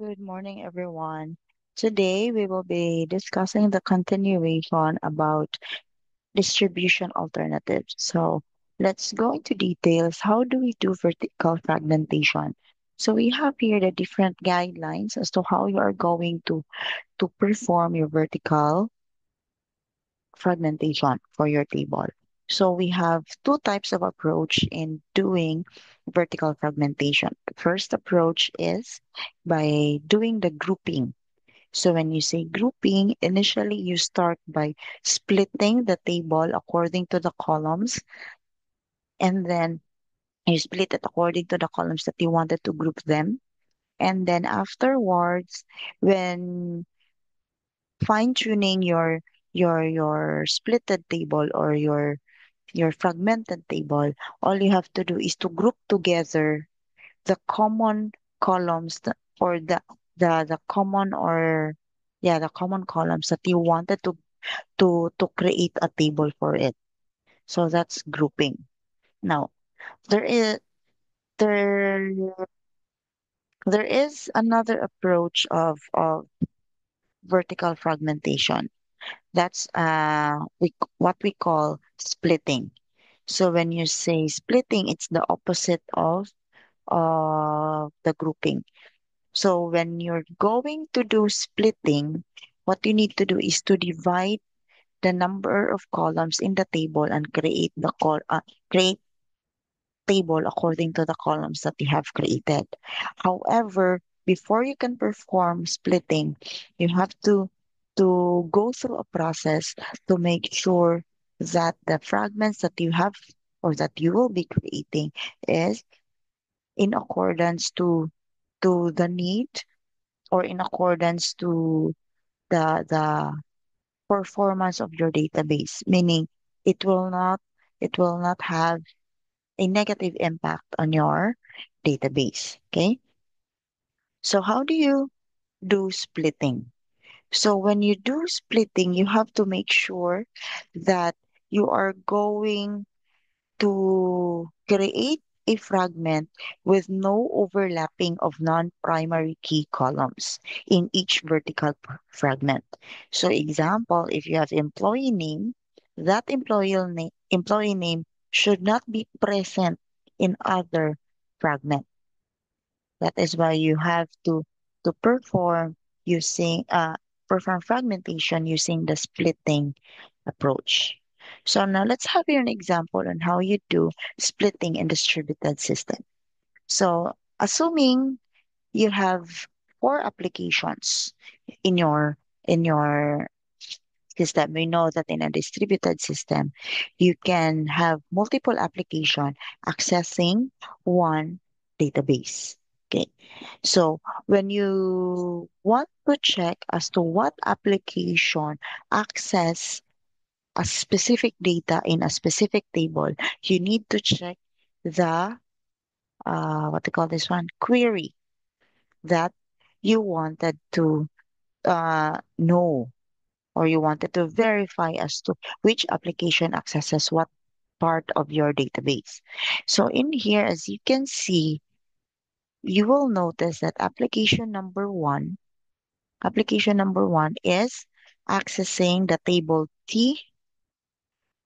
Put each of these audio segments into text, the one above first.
Good morning, everyone. Today we will be discussing the continuation about distribution alternatives. So let's go into details. How do we do vertical fragmentation? So we have here the different guidelines as to how you are going to perform your vertical fragmentation for your table. So we have two types of approach in doing vertical fragmentation. The first approach is by doing the grouping. So when you say grouping, initially you start by splitting the table according to the columns, and then you split it according to the columns that you wanted to group them. And then afterwards, when fine tuning your splitted table or your fragmented table, all you have to do is to group together the common columns or the common or yeah the common columns that you wanted to create a table for it. So that's grouping. Now there is there there is another approach of vertical fragmentation. That's what we call splitting. So when you say splitting, it's the opposite of the grouping. So when you're going to do splitting, what you need to do is to divide the number of columns in the table and create table according to the columns that you have created. However, before you can perform splitting, you have to go through a process to make sure that the fragments that you have or that you will be creating is in accordance to the need or in accordance to the performance of your database, meaning it will not it will not have a negative impact on your database. Okay. So how do you do splitting? So when you do splitting, you have to make sure that you are going to create a fragment with no overlapping of non-primary key columns in each vertical fragment. So example, if you have employee name, that employee name should not be present in other fragment. That is why you have to using perform fragmentation using the splitting approach. So now let's have here an example on how you do splitting in distributed system. So assuming you have four applications in your system, we know that in a distributed system, you can have multiple application accessing one database. Okay. So when you want to check as to what application access a specific data in a specific table, you need to check the what they call this one query that you wanted to know or you wanted to verify as to which application accesses what part of your database. So in here, as you can see, you will notice that application number one is accessing the table T,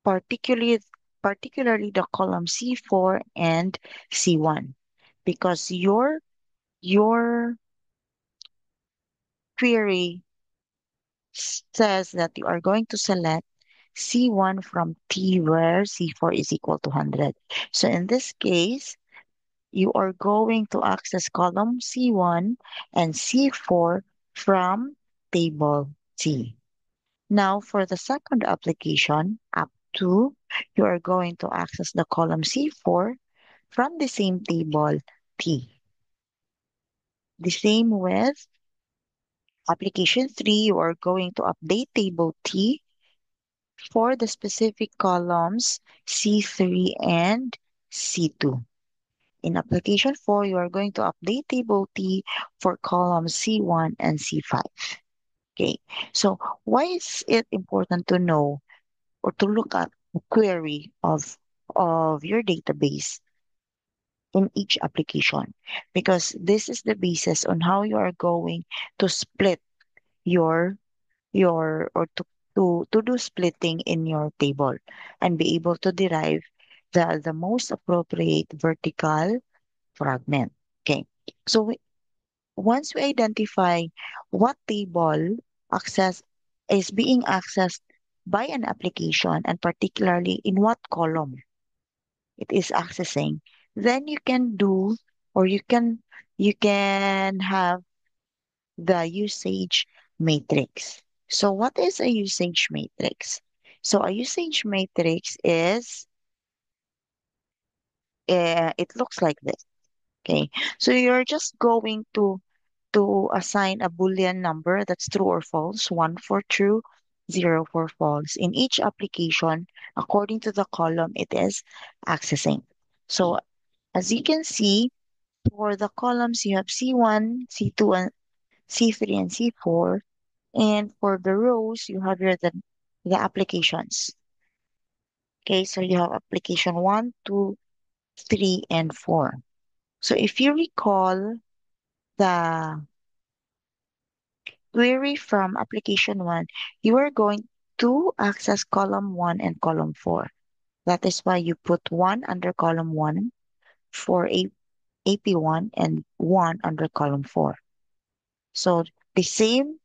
particularly particularly the column C4 and C1, because your query says that you are going to select C1 from T where C4 is equal to 100. So in this case, you are going to access column C1 and C4 from table T. Now for the second application, up to, you are going to access the column C4 from the same table T. The same with application 3, you are going to update table T for the specific columns C3 and C2. In application 4, you are going to update table T for columns C1 and C5. Okay, so why is it important to know or to look at the query of your database? in each application, because this is the basis on how you are going to split your or to do splitting in your table and be able to derive the most appropriate vertical fragment. Okay. So once we identify what table access is being accessed by an application, and particularly in what column it is accessing, then you can do, or you can have the usage matrix. So what is a usage matrix? So a usage matrix is, it looks like this. Okay. So you're just going to assign a Boolean number that's true or false, one for true, zero for false, in each application according to the column it is accessing. So as you can see, for the columns you have C1, C2, and C3, and C4. And for the rows, you have here the applications. Okay, so you have application 1, 2, 3, and 4. So if you recall the query from application 1, you are going to access column 1 and column 4. That is why you put 1 under column 1 for AP1 and 1 under column 4. So the same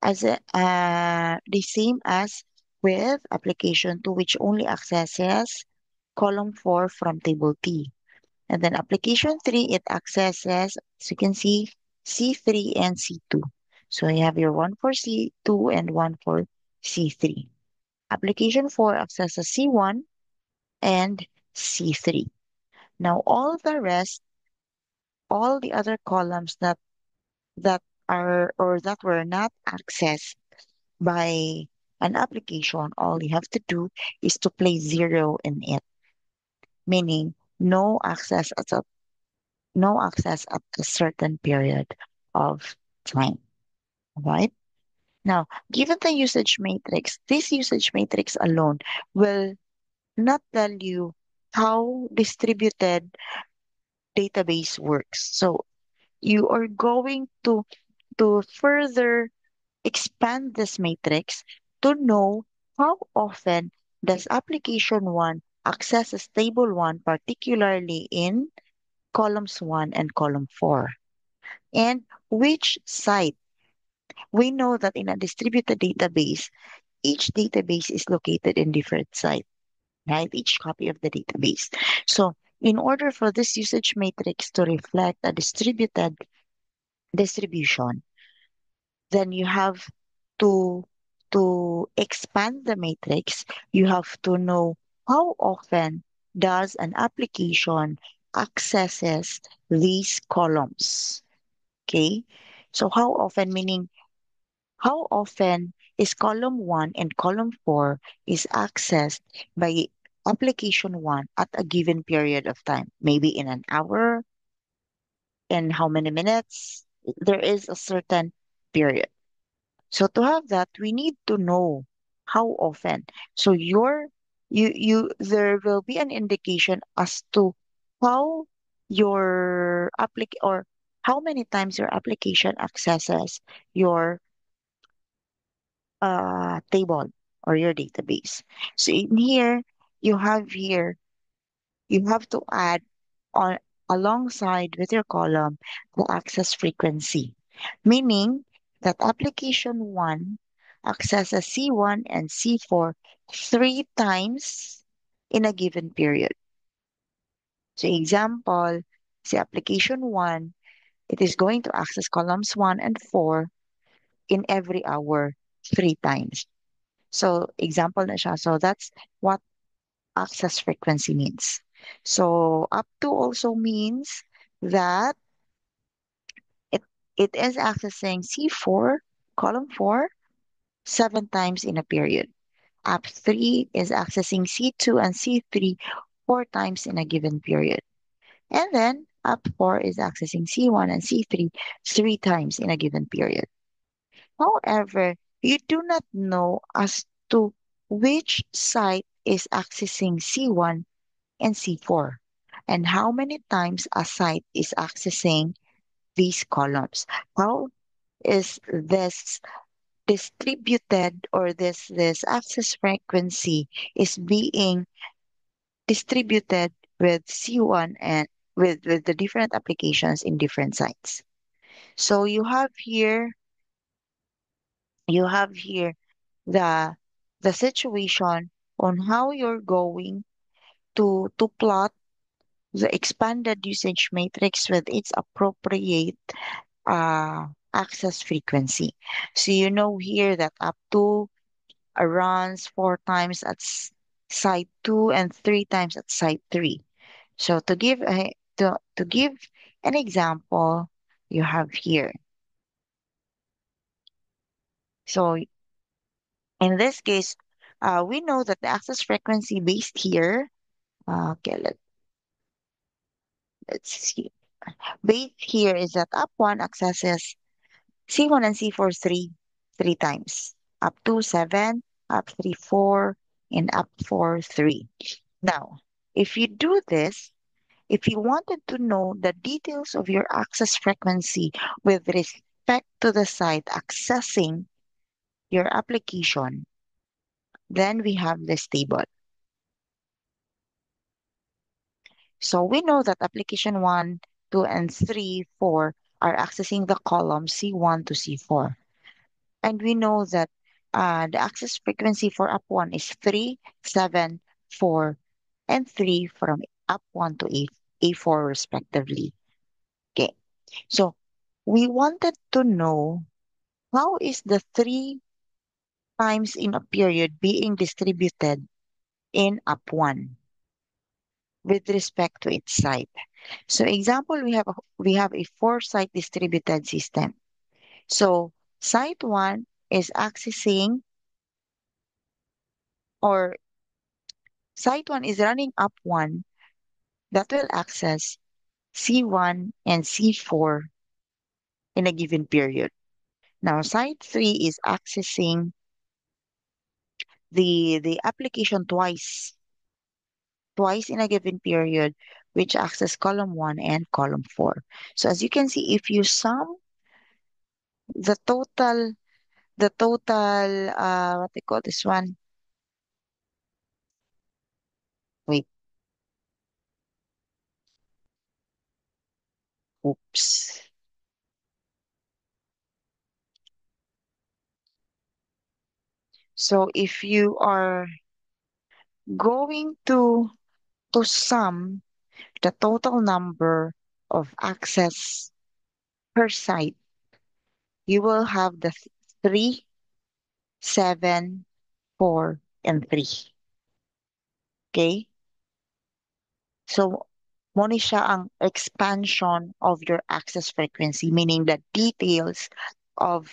the same as with application 2, which only accesses column 4 from table T. And then application 3, it accesses, as you can see, C3 and C2. So you have your one for C2 and one for C3. Application 4 accesses C1 and C3. Now all the rest, all the other columns that are or that were not accessed by an application, all you have to do is to place zero in it, meaning no access at a certain period of time. Right? Now, given the usage matrix, this usage matrix alone will not tell you how distributed database works. So you are going to further expand this matrix to know how often does application 1 accesses table 1, particularly in columns 1 and column 4, and which site. We know that in a distributed database, each database is located in different site, right? Each copy of the database. So in order for this usage matrix to reflect a distributed distribution, then you have to expand the matrix. You have to know how often does an application accesses these columns. Okay. So how often, meaning how often is column 1 and column 4 is accessed by application 1 at a given period of time? Maybe in an hour, in how many minutes? There is a certain period. So to have that, we need to know how often. So there will be an indication as to how your or how many times your application accesses your table or your database. So in here, you have here, you have to add on alongside with your column the access frequency, meaning that application 1 accesses C1 and C4 three times in a given period. So example, say application 1, it is going to access columns 1 and 4 in every hour three times. So example na siya. So that's what access frequency means. So up to also means that it it is accessing C4, column 4, seven times in a period. App 3 is accessing C2 and C3 four times in a given period. And then app 4 is accessing C1 and C3 three times in a given period. However, you do not know as to which site is accessing C1 and C4. and how many times a site is accessing these columns. How is this distributed, or this access frequency is being distributed with C1 and with the different applications in different sites. So you have here the the situation on how you're going to plot the expanded usage matrix with its appropriate access frequency. So you know here that up to runs 4 times at site 2 and 3 times at site 3. So to give an example, you have here. So in this case, we know that the access frequency based here, okay, let's see. Based here is that up 1 accesses C1 and C4 three times. Up to 7, up 3, 4, and up 4, 3. Now, if you do this, if you wanted to know the details of your access frequency with respect to the site accessing your application, then we have this table. So we know that application 1, 2, and 3, 4 are accessing the column C1 to C4. And we know that the access frequency for up 1 is 3, 7, 4, and 3 from up 1 to A4 respectively. Okay, so we wanted to know how is the 3 times in a period being distributed in up 1 with respect to its site. So example, we have a 4 site distributed system. So site 1 is accessing, or site 1 is running up 1 that will access C1 and C4 in a given period. Now site 3 is accessing the application twice in a given period, which access column 1 and column 4. So as you can see, if you sum the total, what they call this one? Wait, oops. So if you are going to sum the total number of access per site, you will have the 3, 7, 4, and 3. Okay? So, mo ni siya ang expansion of your access frequency, meaning the details of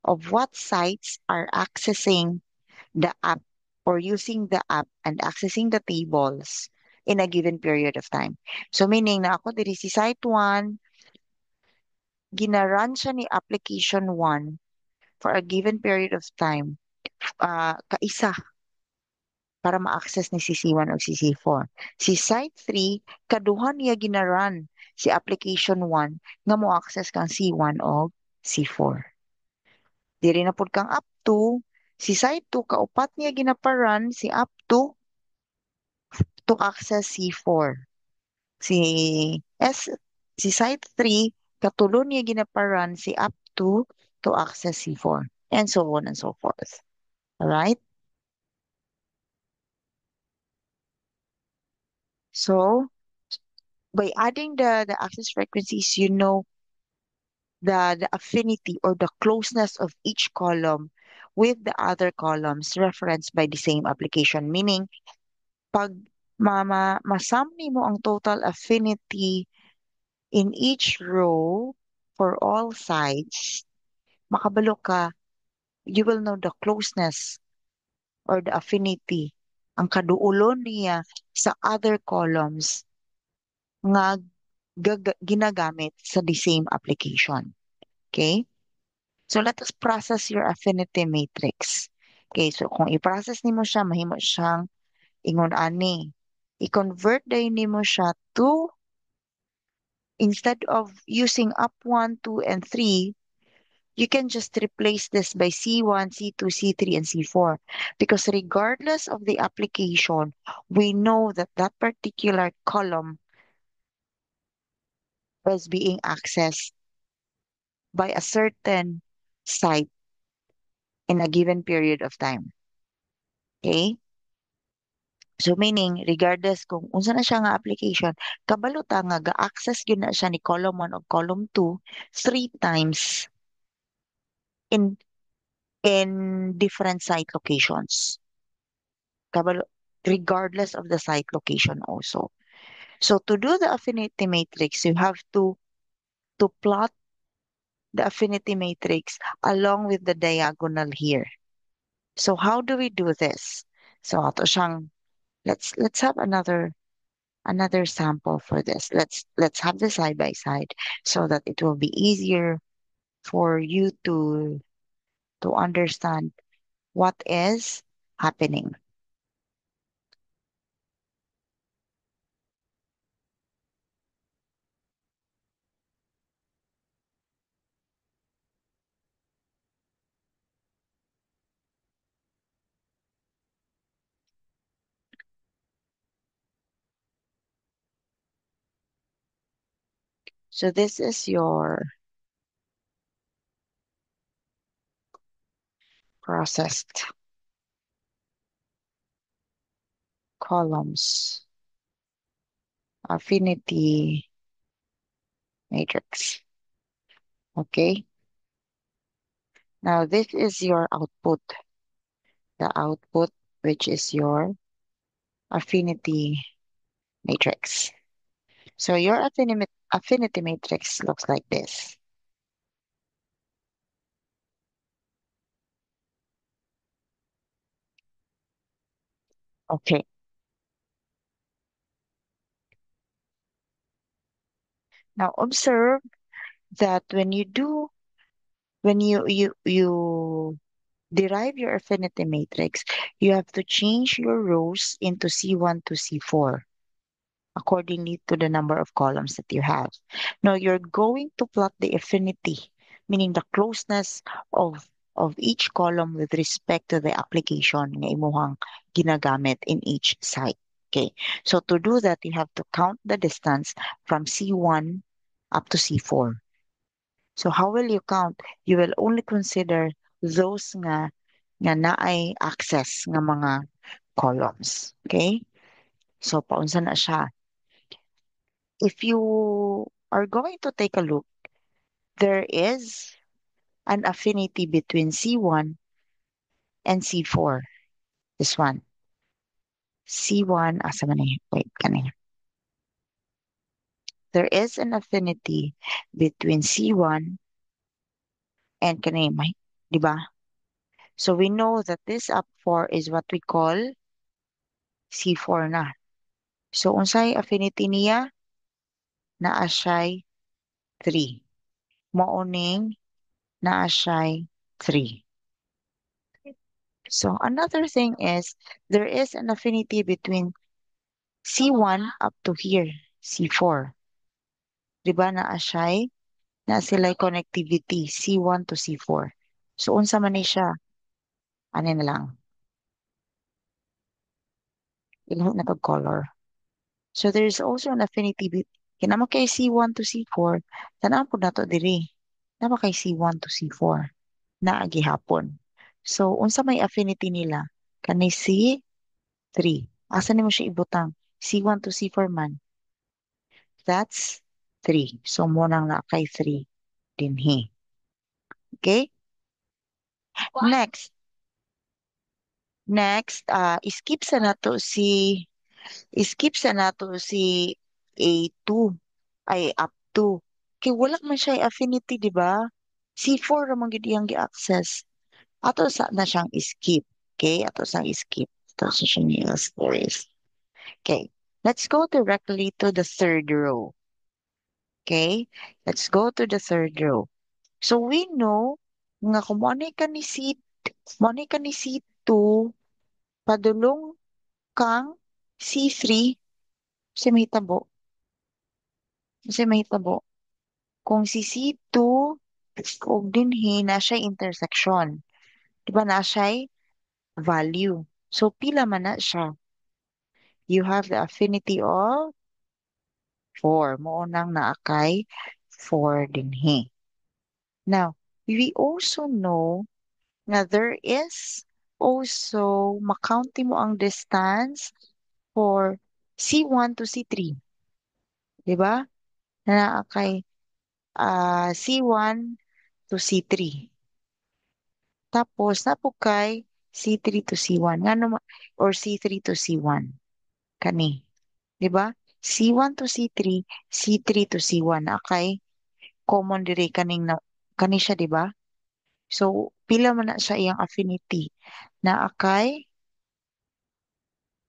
what sites are accessing the app or using the app and accessing the tables in a given period of time. So meaning na ako diri si site 1, ginaran siya ni application 1 for a given period of time, kaisa para ma-access ni si C1 o si C4. Si Site 3, kaduhan niya ginaran si Application 1 nga mo access kang C1 o C4. Diri na pud kang up to, si Site 2, kaupat niya ginaparan si up to access C4. Si si Site 3, katulo niya ginaparan si up to access C4. And so on and so forth. Alright? So, by adding the access frequencies, you know the affinity or the closeness of each column with the other columns referenced by the same application. Meaning, pag masum mo ang total affinity in each row for all sides, makabalo ka, you will know the closeness or the affinity, ang kaduulon niya sa other columns nga ginagamit sa the same application. Okay? So let us process your affinity matrix. Okay, so kung i-process nimo siya, mahimo siyang ingon ani. I-convert din nimo siya to, instead of using up 1, 2, and 3, you can just replace this by C1, C2, C3, and C4. Because regardless of the application, we know that that particular column was being accessed by a certain site in a given period of time. Okay? So meaning, regardless kung unsa na siya nga application, kabalo ta nga ga-access gyud na siya ni column 1 o column 2 three times in different site locations. Kabalo, regardless of the site location also. So to do the affinity matrix, you have to plot the affinity matrix along with the diagonal here. So how do we do this? So ato siyang, let's have another sample for this. Let's have the side by side so that it will be easier for you to understand what is happening. So this is your processed columns affinity matrix. Okay. Now this is your output, the output, which is your affinity matrix. So your affinity matrix looks like this. Okay. Now observe that when you derive your affinity matrix, you have to change your rows into C1 to C4 accordingly to the number of columns that you have. Now you're going to plot the affinity, meaning the closeness of each column with respect to the application nga imuhang ginagamit in each site. Okay. So to do that, you have to count the distance from C1 up to C4. So how will you count? You will only consider those nga naay access nga mga columns. Okay? So paunsa na siya. If you are going to take a look, there is an affinity between C1 and C4. This one. C1, asa man eh? Wait, kanina. There is an affinity between C1 and kanina, di ba? So we know that this up 4 is what we call C4 na. So unsay affinity niya? Naa siya'y 3. Mauning naa siya'y 3. So another thing is there is an affinity between C1 up to here, C4. Di ba na sila'y connectivity C1 to C4. So unsa man ni siya? Ano na lang, ilahok na color. So there is also an affinity kinamo kay C1 to C4, tanaw po nato diri. Nama kay C1 to C4 na agihapon. So unsa may affinity nila? Kani C3. Asa nimo siya ibutang? C1 to C4 man. That's 3. So mo nang na kay 3 dinhi. Okay? Next. Next, skip sa nato si A2 ay up to. Kay wala man siya affinity, di ba? C4 ramang gid iyang gi-access. Ato sa na siyang skip. Okay? Ato sa skip. Ato sa siyang stories. Okay. Let's go directly to the third row. Okay? Let's go to the third row. So we know nga kung mo ni ka ni C2 padulong kang C3 Kasi mahitabo. Kasi mahitabo. Kung si C2 ug dinhi na siya intersection. Di ba na siya value. So, pila man na siya. You have the affinity of 4. Mounang naakay 4 dinhi. Now, we also know na there is also makaunti mo ang distance for C1 to C3. Di ba? Na naakay C1 to C3. Tapos, napo kay C3 to C1. Nga naman, or C3 to C1. Kani. Di ba? C1 to C3, C3 to C1. Okay? Common diri kaning na, kani siya, di ba? So, pila man na siya iyang affinity. Na akay,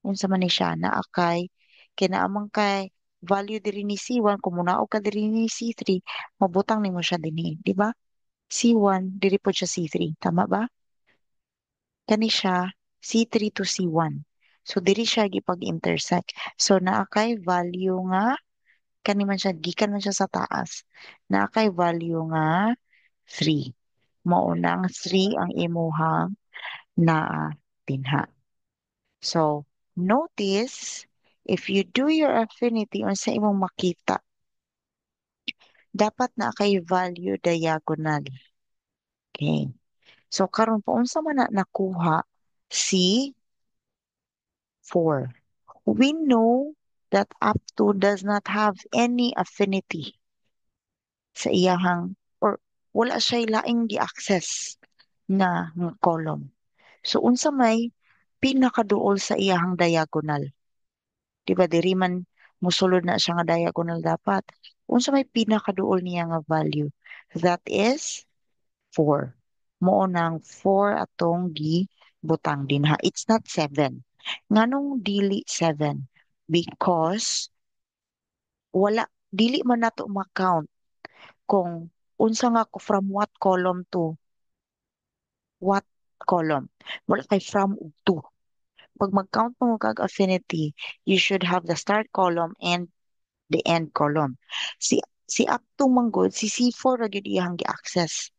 unsa man ni siya, na akay, kinaamang kay value diri ni C1, kung munaog ka diri ni C3, mabutang nimo siya dinhi, di ba? C1, diri po siya C3. Tama ba? Kani siya C3 to C1. So, diri siya gipag-intersect. So, naa kay value nga, kani man siya, gikan man siya sa taas. Naa kay value nga 3. Maunang 3 ang imuhang naa dinha. So, notice, if you do your affinity on sa imong makita, dapat na kay value diagonal. Okay. So, karon po, unsa man na nakuha si 4. We know that up to does not have any affinity sa iyahang or wala siya laing gi-access nga column. So unsa may pinakaduol sa iyahang diagonal? Di ba diri man musulod na siya nga diagonal dapat. Unsa may pinakaduol niya nga value? That is 4. Mao nang 4 atong gi butang dinha. It's not 7. Nganong dili 7? Because wala dili man nato ma-count kung unsa nga ko from what column to what column. Wala kay from ug to. Pag mag-count mo kag affinity, you should have the start column and the end column. Si up to manggod, si C4 ra gyud iyang gi-access.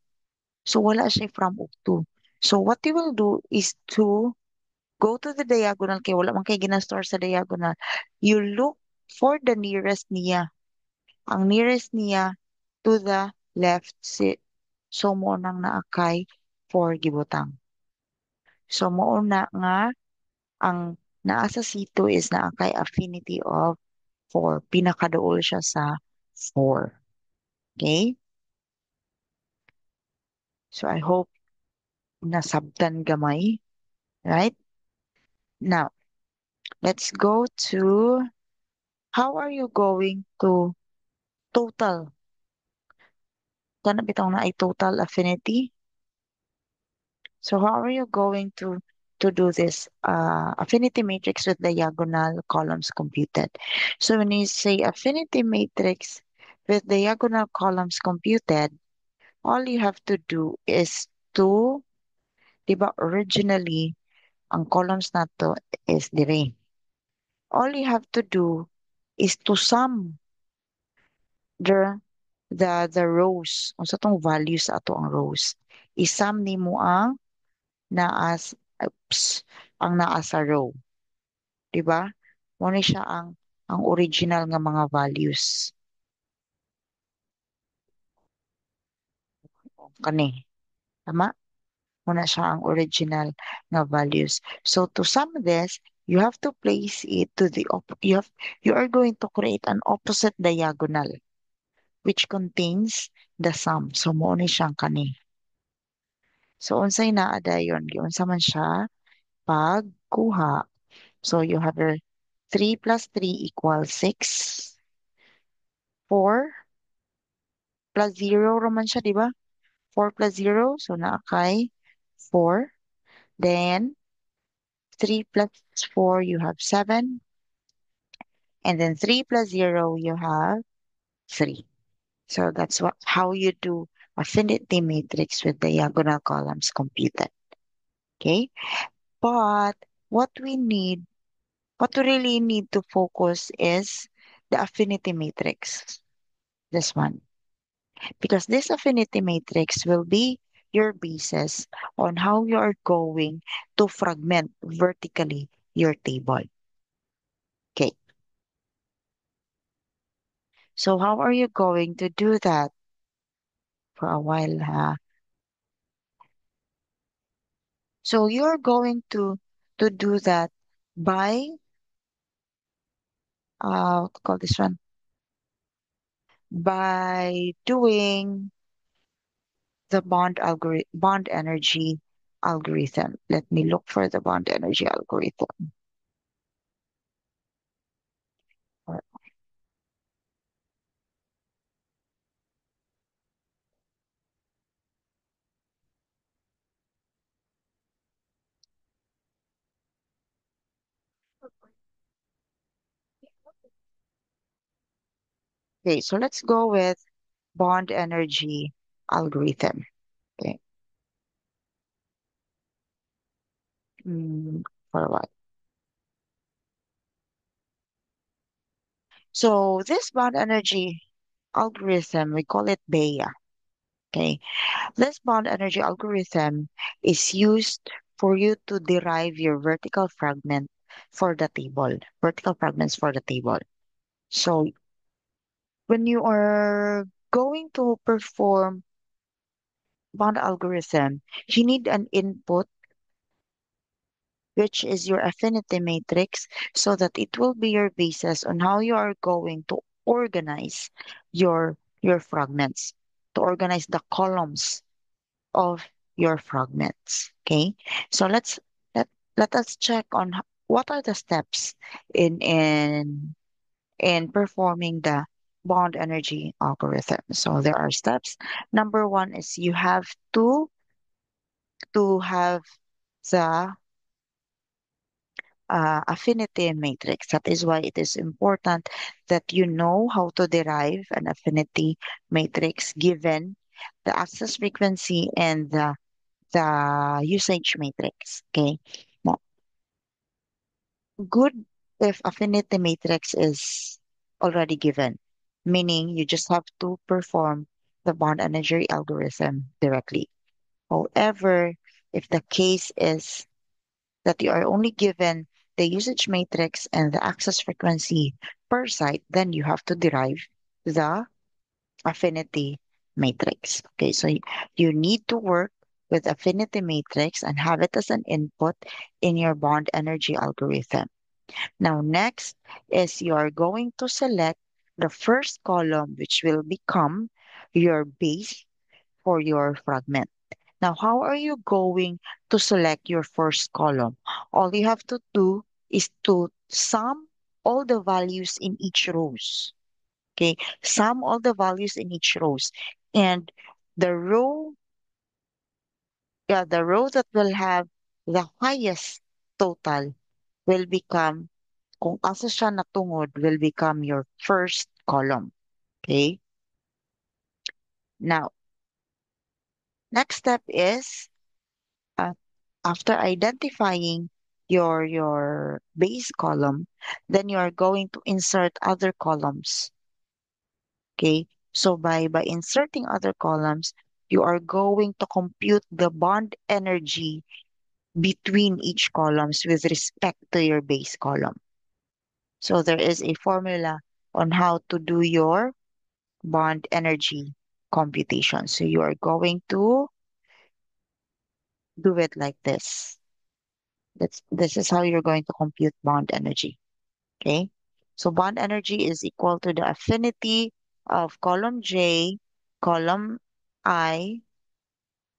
So wala siya from ug to. So what you will do is to go to the diagonal kay wala man kay ginastore sa diagonal. You look for the nearest niya. Ang nearest niya to the left so mo nang naakay 4 gibutang. So mo na nga ang naa sa C2 is naakay affinity of 4. Pinakaduol siya sa 4. Okay? So I hope nasabtan gamay. Right? Now, let's go to how are you going to total? Kana bitaw na ay total affinity. So how are you going to do this affinity matrix with diagonal columns computed? So when you say affinity matrix with diagonal columns computed, all you have to do is to, di ba, originally, ang columns na to is dire. All you have to do is to sum the the rows. Unsa tong values sa ato ang rows. Isum nimo ang naas oops, ang naa sa row, 'di ba? Mo ni siya ang original nga mga values. Kani, tama? Muna siya ang original nga values. So to sum this, you have to place it to the you are going to create an opposite diagonal which contains the sum. So mo ni siyang kani. So unsay naa dayon? Giunsa man siya pagkuha. So you have your 3 plus 3 equals 6. 4 plus 0 raman siya, di ba? 4 plus 0, so naa kay 4. Then 3 plus 4, you have 7. And then 3 plus 0, you have 3. So that's how you do affinity matrix with diagonal columns computed. Okay? But what we need what we really need to focus is the affinity matrix, this one, because this affinity matrix will be your basis on how you are going to fragment vertically your table. Okay, so how are you going to do that for a while? So you're going to do that by what to call this one? By doing the bond energy algorithm. Let me look for the bond energy algorithm. Okay, so let's go with bond energy algorithm. Okay, for a while. So this bond energy algorithm, we call it BEA. Okay, this bond energy algorithm is used for you to derive your vertical fragments for the table. So when you are going to perform bond algorithm, you need an input, which is your affinity matrix, so that it will be your basis on how you are going to organize your fragments, to organize the columns of your fragments. Okay, so let let us check on what are the steps in in in performing the bond energy algorithm. So there are steps. Number one is you have to have the affinity matrix. That is why it is important that you know how to derive an affinity matrix given the access frequency and the usage matrix. Okay. Now, good if affinity matrix is already given, meaning you just have to perform the bond energy algorithm directly. However, if the case is that you are only given the usage matrix and the access frequency per site, then you have to derive the affinity matrix. Okay, so you need to work with affinity matrix and have it as an input in your bond energy algorithm. Now, next is you are going to select the first column, which will become your base for your fragment. Now, how are you going to select your first column? All you have to do is to sum all the values in each rows. Okay, sum all the values in each rows. And the row, yeah, the row that will have the highest total will become, kung asa siya natungod, will become your first column. Okay, now, next step is uh, after identifying your base column, then you are going to insert other columns. Okay. So by inserting other columns, you are going to compute the bond energy between each columns with respect to your base column. So there is a formula on how to do your bond energy computation. So you are going to do it like this. This is how you're going to compute bond energy. Okay. So bond energy is equal to the affinity of column J, column I,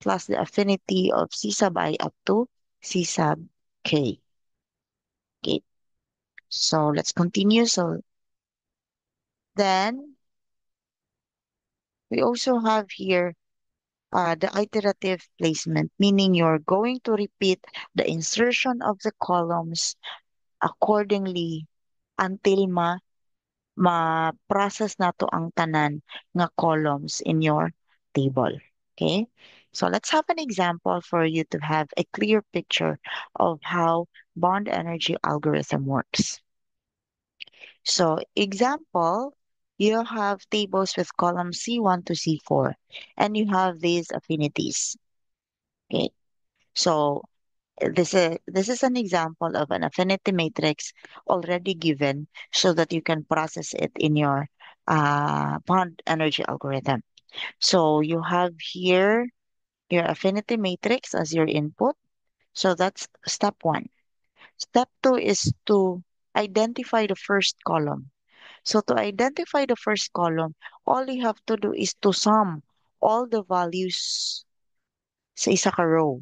plus the affinity of C sub I up to C sub K. Okay. So let's continue. So then we also have here the iterative placement, meaning you're going to repeat the insertion of the columns accordingly until ma-process na to ang tanan nga columns in your table. Okay? So let's have an example for you to have a clear picture of how bond energy algorithm works. So example, you have tables with column C1 to C4, and you have these affinities. Okay. So this is an example of an affinity matrix already given so that you can process it in your bond energy algorithm. So you have here your affinity matrix as your input. So that's step one. Step two is to identify the first column. So to identify the first column, all you have to do is to sum all the values sa isa ka row.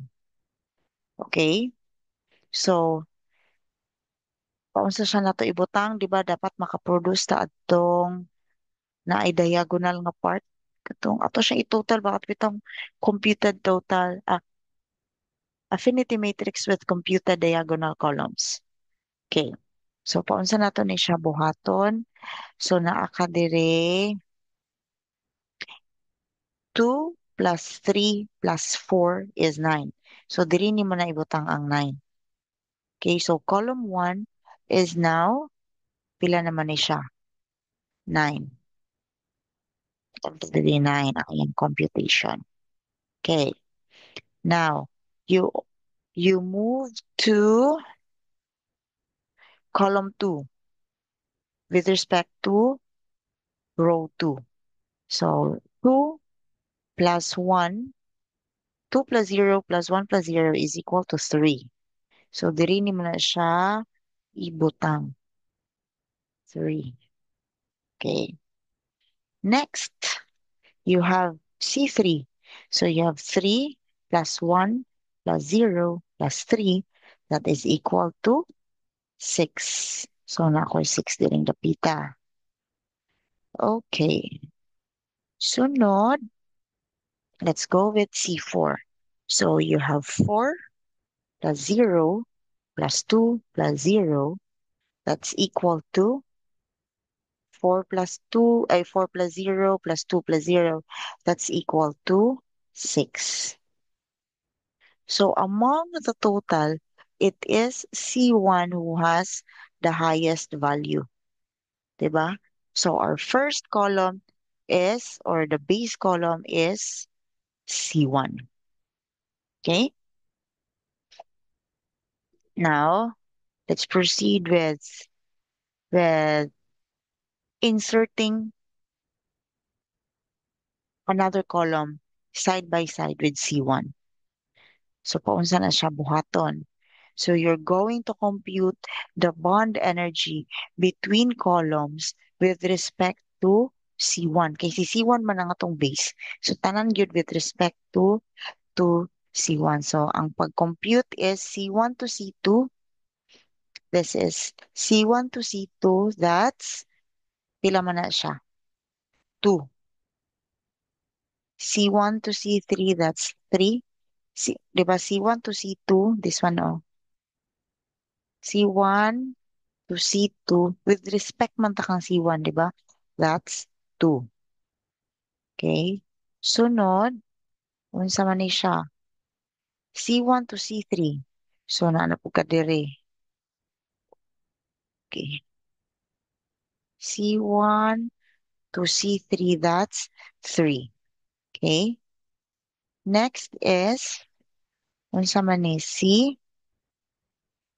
Okay? So, paunsa siya nato ibutang, di ba? Dapat makaproduce ta adtong na ay diagonal nga part. Katong ato siya i-total bakit bitong computed total affinity matrix with computed diagonal columns. Okay. So paunsa nato ni siya buhaton. So naa ka dire 2 plus 3 plus 4 is 9. So diri ni mo na ibutang ang 9. Okay, so column 1 is now pila naman ni siya? 9. Diri 9 ang iyang computation. Okay. Now, you you move to column 2 with respect to row 2. So 2 plus 1, 2 plus 0 plus 1 plus 0 is equal to 3. So diri ni mo na siya ibutang 3. Okay. Next, you have C3. So you have 3 plus 1 plus 0 plus 3 that is equal to 6. So na ako 6 din ang dapita. Okay. Sunod, let's go with C4. So you have 4 plus 0 plus 2 plus 0. That's equal to 4 plus 2, ay 4 plus 0 plus 2 plus 0. That's equal to 6. So among the total, it is C1 who has the highest value. Diba? So our first column is, or the base column is C1. Okay? Now, let's proceed with inserting another column side by side with C1. So, paunsa na siya buhaton. So, you're going to compute the bond energy between columns with respect to C1. Kay si C1 man ang atong base. So, tanan yun with respect to C1. So, ang pag-compute is C1 to C2. This is C1 to C2. That's, pila man na siya? 2. C1 to C3, that's 3. Di ba C1 to C2, this one, oh. C1 to C2, with respect man ta kang C1, di ba? That's 2. Okay? Sunod, unsa man ni siya? C1 to C3. So, naano po ka dire? Okay. C1 to C3, that's 3. Okay? Next is, unsa man ni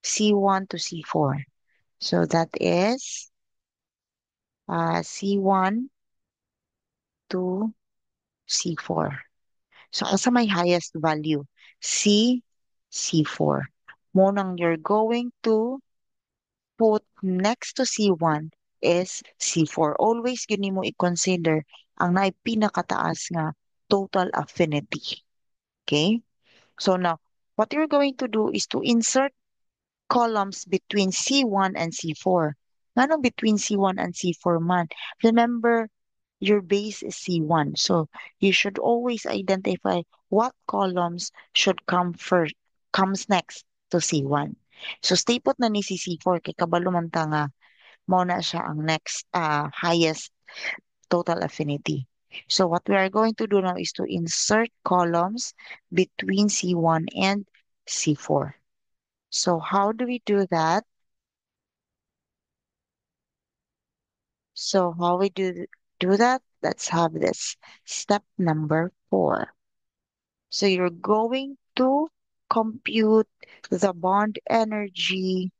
C1 to C4. So, that is C1 to C4. So, asa may highest value? C4. Mo nang you're going to put next to C1 is C4. Always yun mo i-consider ang naay pinakataas nga total affinity. Okay? So now, what you're going to do is to insert columns between C1 and C4. Ngano between C1 and C4 man? Remember, your base is C1. So you should always identify what columns should come first, comes next to C1. So stay put na ni si C4 kay kabalo man ta nga mao na siya ang next highest total affinity. So what we are going to do now is to insert columns between C1 and C4. So how do we do that? So how we do that? Let's have this. Step number 4. So you're going to compute the bond energy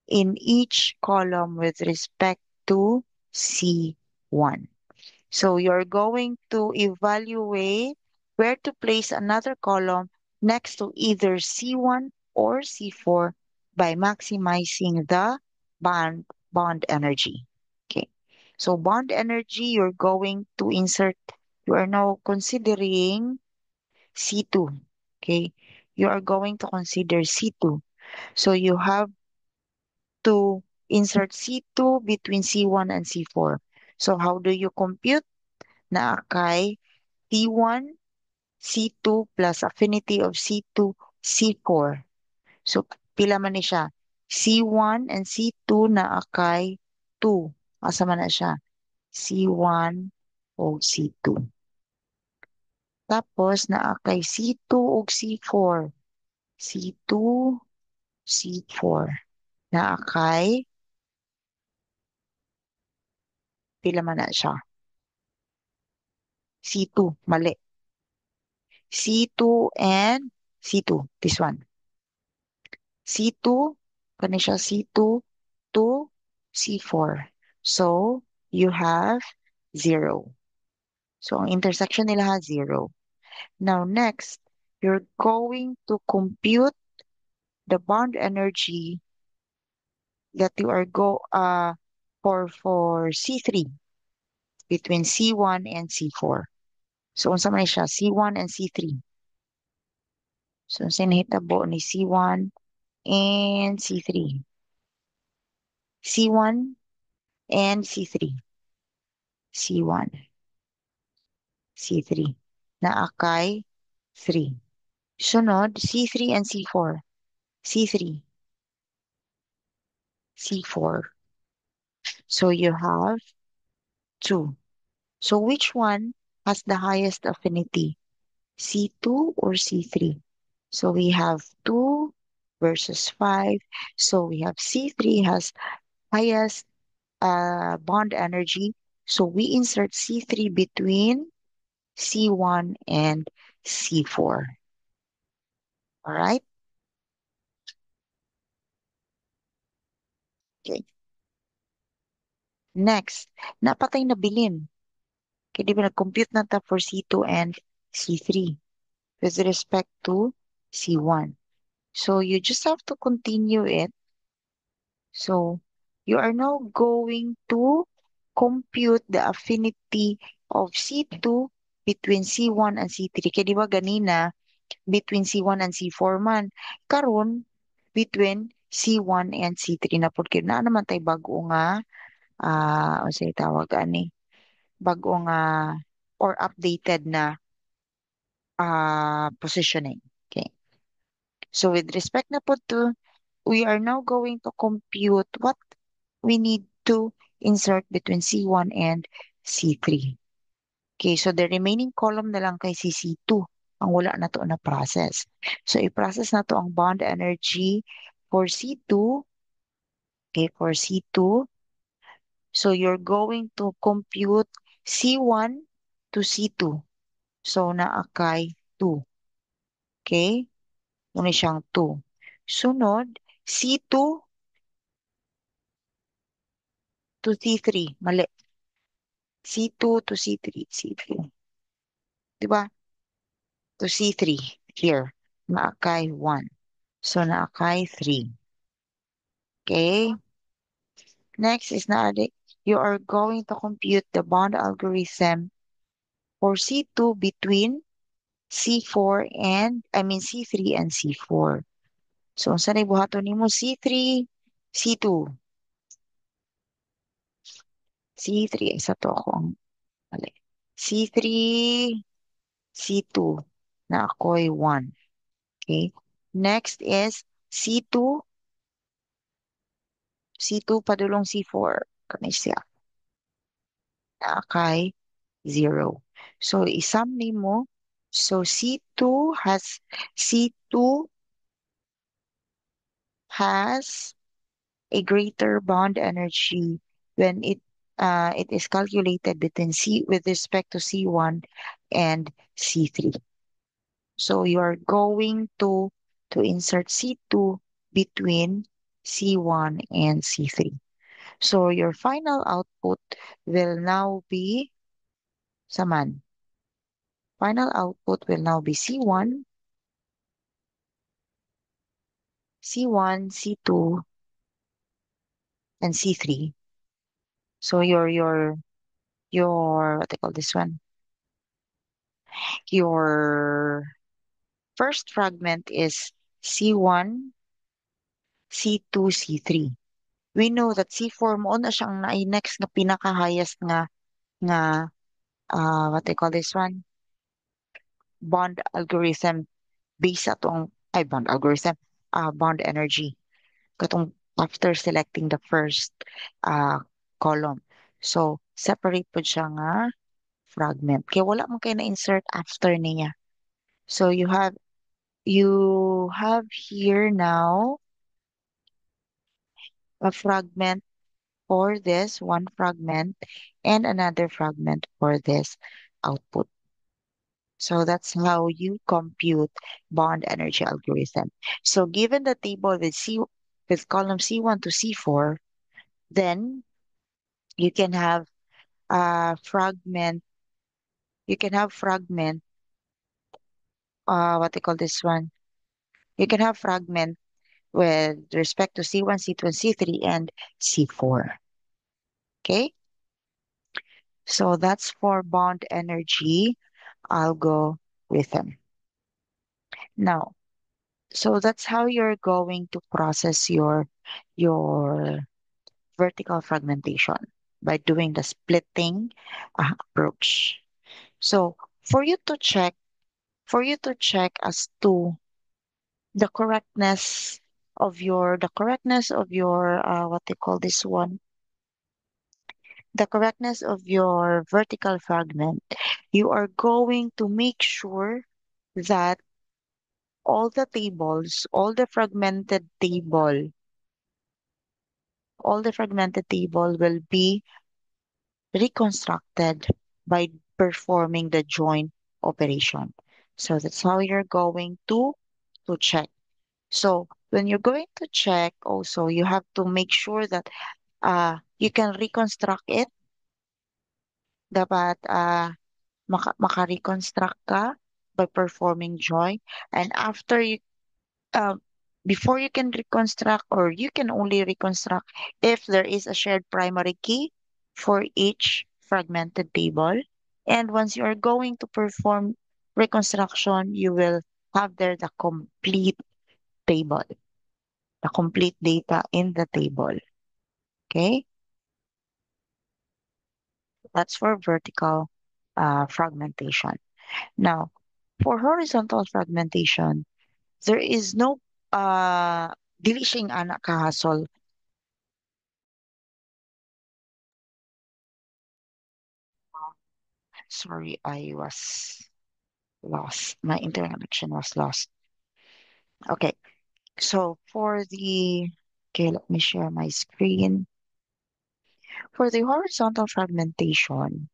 in each column with respect to C1. So you're going to evaluate where to place another column next to either C1 or C4 by maximizing the bond energy. Okay. So bond energy, you're going to insert, you are now considering C2. Okay. You are going to consider C2. So you have to insert C2 between C1 and C4. So how do you compute? Na kay C1, C2 plus affinity of C2, C4. So, pila man ni siya? C1 and C2 na kay 2. Asa man na siya? C1 o C2. Tapos, naa kay C2 o C4. C2, C4. Naa kay, pila man na siya? C2, mali. C2 and C2, this one. C2, kani siya C2 to C4. So, you have 0. So, ang intersection nila ha 0. Now, next, you're going to compute the bond energy that you are for C3 between C1 and C4. So, unsa man siya? C1 and C3. So, sinahitabo ni C1 and C3. C1 and C3. C1, C3. Naakay 3. Sunod, C3 and C4. C3, C4. So you have 2. So which one has the highest affinity? C2 or C3? So we have 2 versus 5. So we have C3 has highest bond energy. So we insert C3 between C1 and C4. All right? Okay. Next, napatay na bilin. Kaya di ba nag-compute na ta for C2 and C3 with respect to C1. So you just have to continue it. So you are now going to compute the affinity of C2 between C1 and C3. Kaya di ba ganina, between C1 and C4 man. Karon, between C1 and C3 na po. Kaya na naman tayo bago nga, ano sa'yo tawag, ani, bago nga, or updated na positioning. Okay. So with respect na po to, we are now going to compute what we need to insert between C1 and C3. Okay, so the remaining column na lang kay si C2 ang wala na to na process. So i-process na to ang bond energy for C2. Okay, for C2. So you're going to compute C1 to C2. So naakay 2. Okay? Muna siyang 2. Sunod, C2 to C3. Mali. C2 to C3. C3. Diba? To C3. Here. Naakay 1. So naakay 3. Okay? Next is na you are going to compute the bond algorithm for C2 between C4 and, I mean C3 and C4. So, saan ay buhaton nimo? C3, C2. C3, isa to ako ang mali. C3, C2 na ako'y 1. Okay. Next is C2, C2 padulong C4. Kani siya. Na kay 0. So, isum mo. So, C2 has a greater bond energy when it is calculated between C with respect to C1 and C3. So you are going to insert C2 between C1 and C3. So your final output will now be saman. Final output will now be C1, C2, and C3. So your what do you call this one? Your first fragment is C1, C2, C3. We know that C4 mo na siyang na-next nga pinaka-highest nga what they call this one? Bond algorithm based atong bond algorithm, bond energy katong after selecting the first uh, column. So separate po siya nga fragment. Kaya wala man kayo na-insert after niya. So you have here now a fragment for this one fragment and another fragment for this output. So that's how you compute bond energy algorithm. So given the table with column C1 to C4, then you can have fragment, what they call this one? You can have fragment with respect to C1, C2, and C3 and C4. Okay? So that's for bond energy algorithm. Now, so that's how you're going to process your vertical fragmentation by doing the splitting approach. So for you to check as to the correctness of your what they call this one, the correctness of your vertical fragment, you are going to make sure that all the fragmented table will be reconstructed by performing the join operation. So that's how you're going to check. So when you're going to check also, you have to make sure that you can reconstruct it. Dapat maka-reconstruct ka by performing join. And uh, before you can reconstruct, or you can only reconstruct if there is a shared primary key for each fragmented table. And once you are going to perform reconstruction, you will have there table, the complete data in the table. Okay, that's for vertical fragmentation. Now, for horizontal fragmentation, there is no dili siyang anak kahasol. Sorry, I was lost. My internet connection was lost. Okay, so okay, let me share my screen. For the horizontal fragmentation,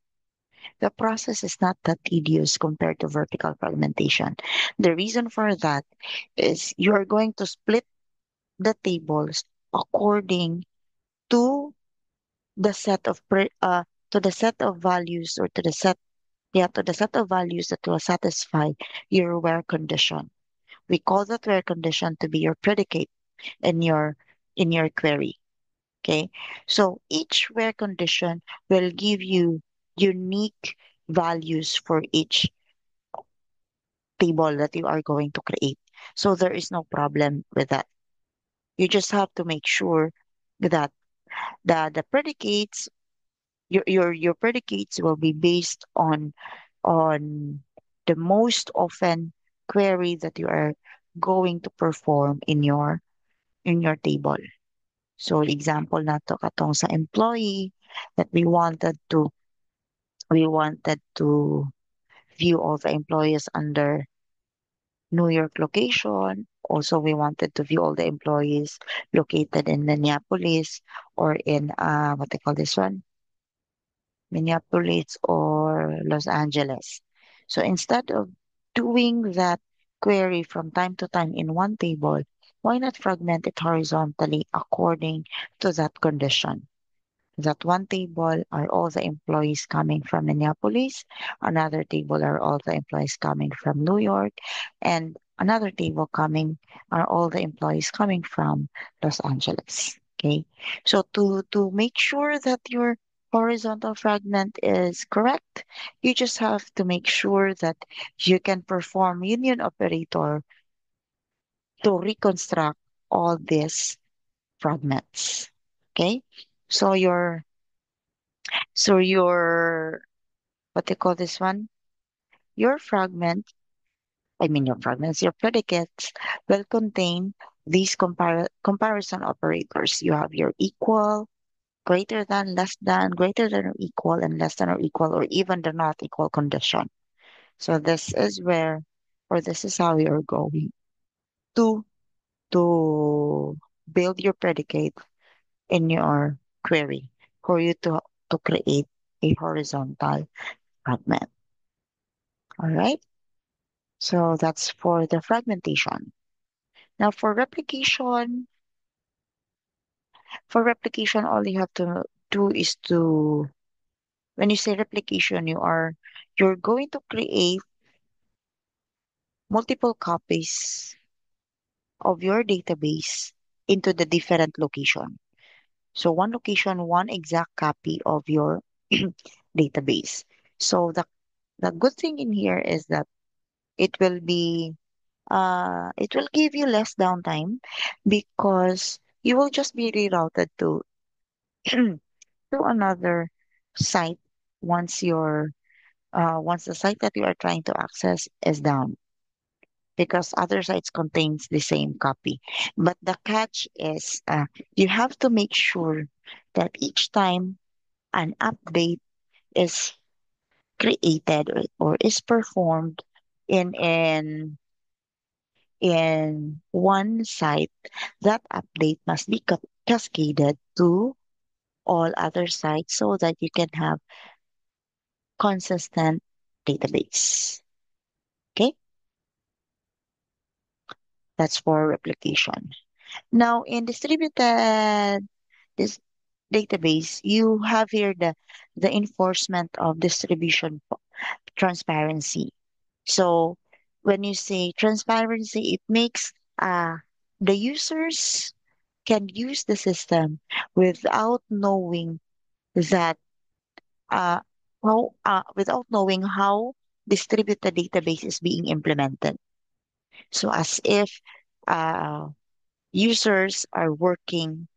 the process is not that tedious compared to vertical fragmentation. The reason for that is you are going to split the tables according to the set of to the set of values, or to the set of values that will satisfy your where condition. We call that where condition to be your predicate in your query. Okay. So each where condition will give you unique values for each table that you are going to create. So there is no problem with that. You just have to make sure that the predicates your predicates will be based on the most often query that you are going to perform in your table. So example na to katong sa employee that we wanted We wanted to view all the employees under New York location. Also, we wanted to view all the employees located in Minneapolis or in what they call this one, Minneapolis or Los Angeles. So instead of doing that query from time to time in one table, why not fragment it horizontally according to that condition? That one table are all the employees coming from Minneapolis, another table are all the employees coming from New York, and another table coming are all the employees coming from Los Angeles. Okay. So to make sure that your horizontal fragment is correct, you just have to make sure that you can perform union operator to reconstruct all these fragments. Okay. So your what they call this one? Your fragment, I mean your fragments, your predicates will contain these comparison operators. You have your equal, greater than, less than, greater than or equal, and less than or equal, or even the not equal condition. So this is where, or this is how you're going to to build your predicate in your query for you to create a horizontal fragment. All right. So that's for the fragmentation. Now for replication, all you have to do is to, when you say replication, you're going to create multiple copies of your database into the different location. So one location, one exact copy of your database. So the good thing in here is that it will be it will give you less downtime because you will just be rerouted to to another site once once the site that you are trying to access is down because other sites contains the same copy. But the catch is you have to make sure that each time an update is created or is performed in in in one site, that update must be cascaded to all other sites so that you can have consistent database. Okay, that's for replication. Now, in distributed this database, you have here the enforcement of distribution transparency. So when you say transparency, it makes the users can use the system without knowing that uh, without knowing how distributed database is being implemented. So as if uh, users are working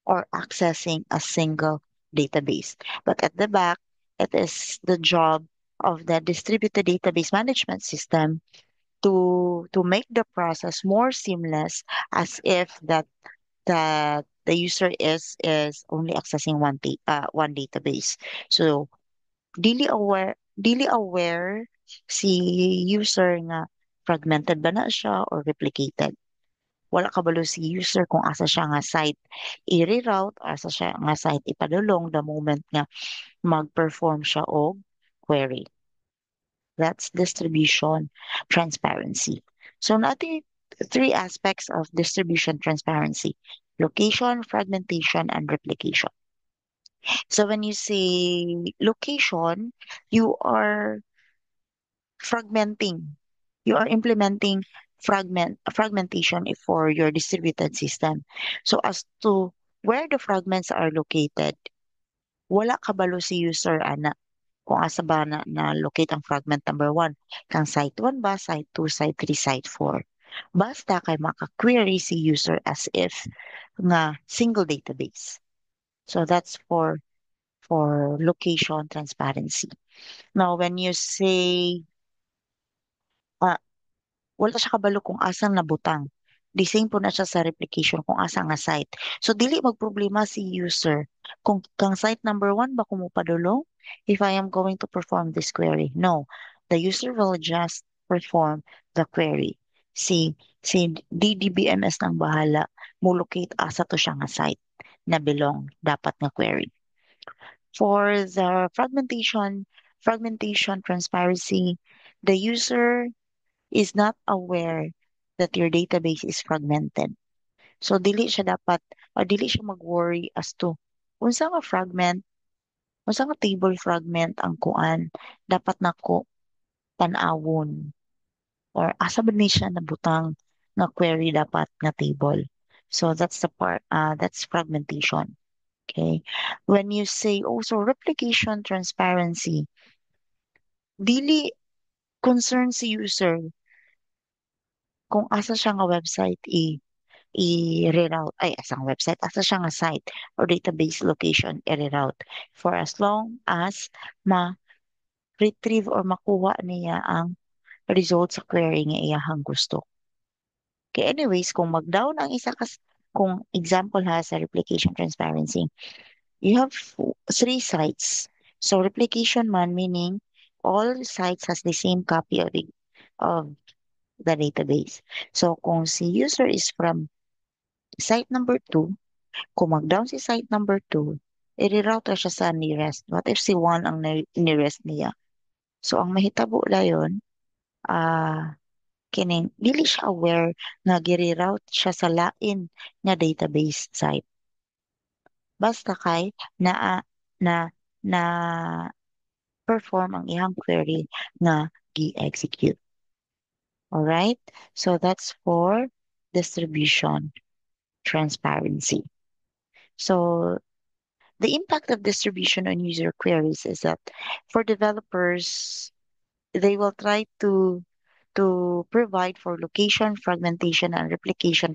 or accessing a single database. But at the back, it is the job of the distributed database management system to make the process more seamless as if that the user is only accessing one database. So dili aware si user nga fragmented ba na siya or replicated. Wala kabalo si user kung asa siya nga site i-reroute, asa siya nga site ipadulong the moment nga mag-perform siya og query. That's distribution transparency. So natin three aspects of distribution transparency: location, fragmentation, and replication. So when you say location, you are fragmenting. You are implementing fragmentation for your distributed system. So as to where the fragments are located, wala kabalo si user ana kung asa ba na locate ang fragment number 1. Kang site 1 ba, site 2, site 3, site 4. Basta kay maka-query si user as if nga single database. So that's for location transparency. Now, when you say uh, wala siya kabalo kung asang nabutang, the same po na siya sa replication kung asa nga site. So, dili magproblema si user kung kang site number 1 ba kumupadulong, if I am going to perform this query. No, the user will just perform the query. Si DDBMS nang bahala mo locate asa to siya nga site na belong dapat nga query. For the fragmentation transparency, the user is not aware that your database is fragmented. So dili siya dapat or dili siya mag-worry as to unsa nga fragment, unsa nga table fragment ang kuan dapat nako tan-awon or asa ba ni siya nabutang nga query dapat nga table. So that's the part that's fragmentation. Okay. When you say also replication transparency, dili concern si user kung asa siya nga website i-reroute, ay, asang website, asa siya nga site or database location i-reroute for as long as ma-retrieve or makuha niya ang result sa query nga iyahang gusto. Okay, anyways, kung mag-down ang isa kas, kung example ha sa replication transparency, you have three sites. So replication man meaning all sites has the same copy of the database. So kung si user is from site number 2, kung mag-down si site number 2, i-reroute siya sa nearest. What if si 1 ang nearest niya? So, ang mahitabo la yun, kining, dili siya aware nga gi-reroute siya sa lain nga database site. Basta kay na na perform ang iyang query nga gi-execute. Alright? So, that's for distribution transparency. So, the impact of distribution on user queries is that for developers, they will try to provide for location, fragmentation, and replication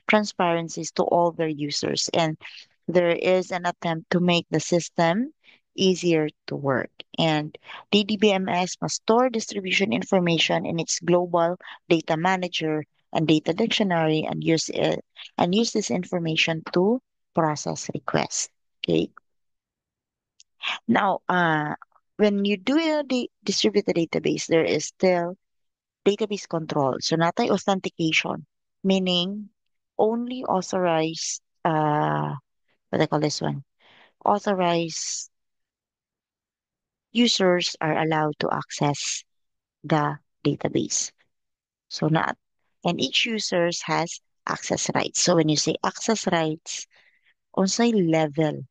transparencies to all their users. And there is an attempt to make the system easier to work. And DDBMS must store distribution information in its global data manager and data dictionary and use this information to process requests. Okay. Now, when you do the distributed database, there is still database control. So, natay authentication, meaning only authorized, what I call this one, authorized users are allowed to access the database. So, not, and each users has access rights. So, when you say access rights, unsay level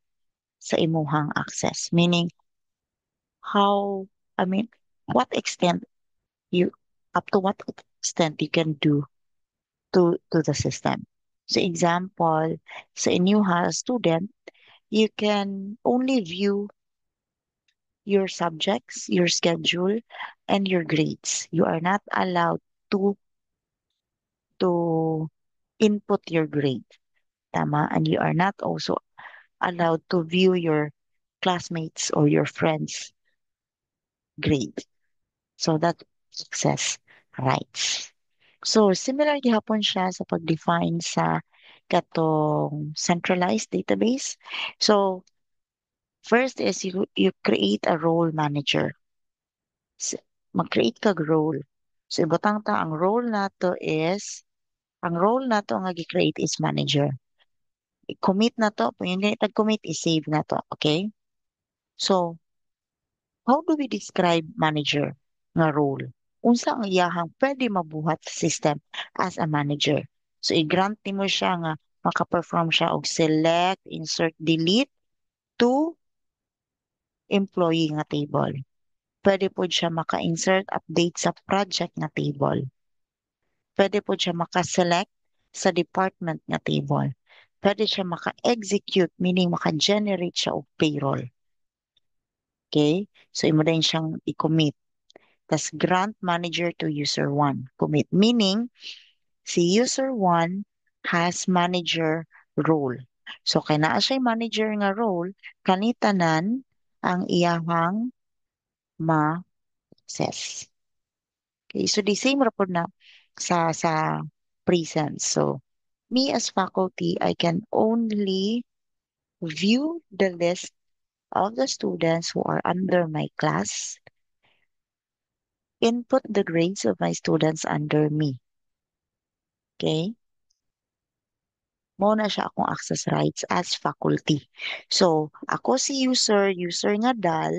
sa imuhang access, meaning how, I mean, what extent you, up to what extent you can do to the system. So example, sa inyo ha, student, you can only view your subjects, your schedule, and your grades. You are not allowed to to input your grade, tama? And you are not also allowed to view your classmates or your friends' grade. So that access rights. So, similar gihapon siya sa pag-define sa katong centralized database. So, first is you create a role manager. Mag-create kag role. So, ibutang ta ang role nato is ang role nato nga gi-create is manager. I-commit na to, kung yung tag-commit i-save na to, okay? So, how do we describe manager nga role? Unsa ang iyahang pwede mabuhat sa system as a manager? So, i-grant mo siya nga maka-perform siya og select, insert, delete to employee nga table. Pwede po siya maka-insert, update sa project nga table. Pwede po siya maka-select sa department nga table. Pwede siya maka-execute, meaning maka-generate siya og payroll. Okay? So, imo din siyang i-commit. Tas grant manager to user 1. Commit. Meaning, si user 1 has manager role. So, kay naa siya manager nga role, kanitanan ang iyahang ma-access. Okay, so the same report na sa presence. So, me as faculty, I can only view the list of the students who are under my class, input the grades of my students under me. Okay? Mo na siya akong access rights as faculty. So, ako si user nga dal,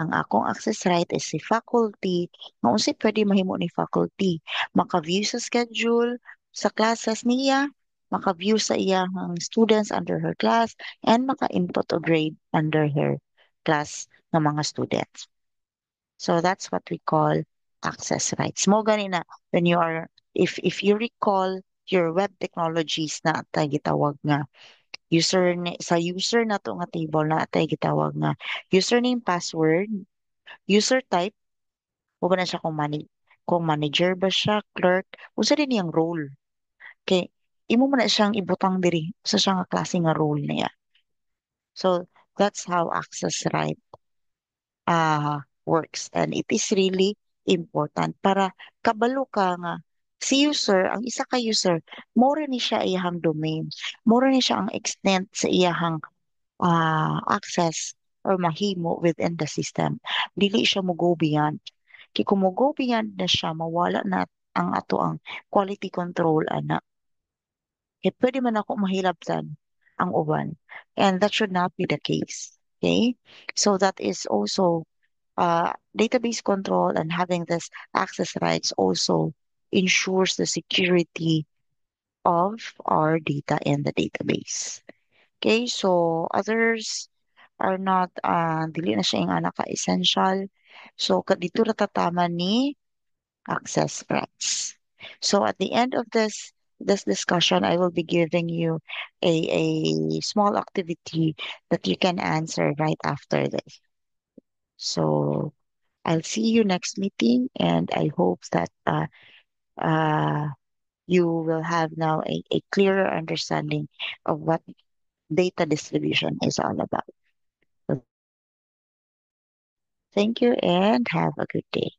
ang akong access right is si faculty, nga unsay pwede mahimo ni faculty. Maka-view sa schedule, sa classes niya, maka-view sa iyang students under her class, and maka-input o grade under her class ng mga students. So that's what we call access rights. Mo gani na when you are if you recall your web technologies na tay gitawag nga sa user na to nga table na tay gitawag nga username, password, user type, mo ba na siya kung manager ba siya, clerk, usa din yung role. Kay imo man na siyang ibutang diri sa siya nga klase nga role niya. So that's how access right works. And it is really important para kabalo ka nga si user, ang isa ka user, more ni siya iyahang domain. More ni siya ang extent sa iyahang access or mahimo within the system. Dili siya mo go beyond. Kaya kung mo go beyond na siya, mawala na ang ato ang quality control ana. Eh, pwede man ako mahilabtan ang uban. And that should not be the case. Okay? So that is also database control and having this access rights also ensures the security of our data in the database. Okay, so others are not, dili na siya yung anak ka-essential. So, dito ratatama ni access rights. So, at the end of this discussion, I will be giving you a small activity that you can answer right after this. So, I'll see you next meeting, and I hope that uh, you will have now a clearer understanding of what data distribution is all about. So thank you and have a good day.